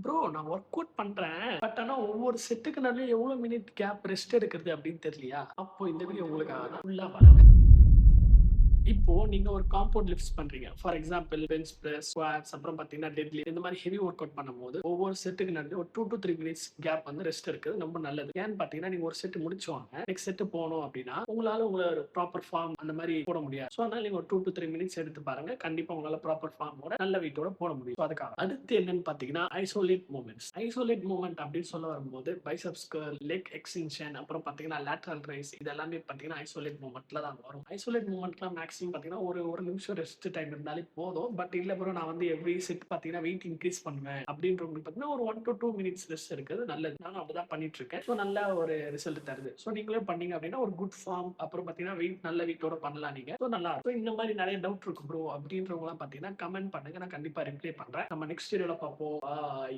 Bro நான் work out பண்றேன். But ஆனா ஒவ்வொரு செட்டுக்கு நடுவுல எவ்வளவு மினிட் கேப் ரெஸ்ட் எடுக்கிறது அப்படின்னு தெரியலையா? அப்போ இந்த வீடியோ உங்களுக்காக தான். ஃபுல்லா பாருங்க. இப்போ நீங்க ஒரு காம்பவுண்ட் லிஃப்ட்ஸ் பண்றீங்க. For example bench press, squads அப்புறம் பார்த்தீங்கன்னா டெட்லிஃப்ட் இந்த மாதிரி ஹெவி ஒர்க் அவுட் பண்ணும்போது ஒவ்வொரு செட்டுக்கு நடுவுல ஒரு 2 to 3 மினிட்ஸ் கேப் வந்து ரெஸ்ட் எடுக்கிறது ரொம்ப நல்லது. ஏன்னு பார்த்தீங்கன்னா நீங்க ஒரு செட் முடிச்சுவாங்க. நெக்ஸ்ட் செட் போணும் அப்படின்னா உங்களால ஒரு ப்ராப்பர் ஃபார்ம் அந்த மாதிரி போட முடியாது. ஸோ அதனால நீங்க ஒரு 2 to 3 மினிட்ஸ் எடுத்து பாருங்க. கண்டிப்பா உங்களால ப்ராப்பர் ஃபார்மோட நல்ல வெயிட்டோட போட முடியும். So அதுக்காக அடுத்து என்னன்னு பார்த்தீங்கன்னா ஐசோலேட் மூவ்மெண்ட்ஸ். ஐசோலேட் மூவ்மெண்ட் அப்படின்னு சொல்ல வரும்போது பைசெப்ஸ் கர்ல், லெக் எக்ஸ்டென்ஷன் அப்புறம் பார்த்தீங்கன்னா லேட்டரல் ரைஸ் இது எல்லாமே பார்த்தீங்கன்னா ஐசோலேட் மூவ்மெண்ட்ல தான் வரும். ஐசோலேட் மூவ்மெண்ட்லாம் மேக்ஸிமம் பார்த்தீங்கன்னா ஒரு நிமிஷம் ரெஸ்ட் டைம் இருந்தாலே போதும். பட் இல்ல ப்ரோ நான் வந்து எவ்ரி செட் பார்த்தீங்கன்னா வெயிட் இன்க்ரீஸ் பண்ணுவேன் அப்படின்றவங்களுக்கு பார்த்தீங்கன்னா ஒரு 1 to 2 மினிட்ஸ் ரெஸ்ட் இருக்கிறது நல்லது. நானும் அப்படிதான் பண்ணிட்டு இருக்கேன். ஸோ நல்ல ஒரு ரிசல்ட் தருது. ஸோ நீங்களும் பண்ணீங்க அப்படின்னா ஒரு குட் ஃபார்ம் அப்புறம் பார்த்தீங்கன்னா வெயிட் நல்ல வெயிட்டோட பண்ணலாம் நீங்க. ஸோ நல்லா இருக்கும். இந்த மாதிரி நிறைய டவுட் இருக்கு ப்ரோ அப்படின்றவங்களாம் பார்த்தீங்கன்னா கமெண்ட் பண்ணுங்க. நான் கண்டிப்பா ரிப்ளை பண்றேன். நம்ம நெக்ஸ்ட் வீடியோல பார்ப்போம். பாய்.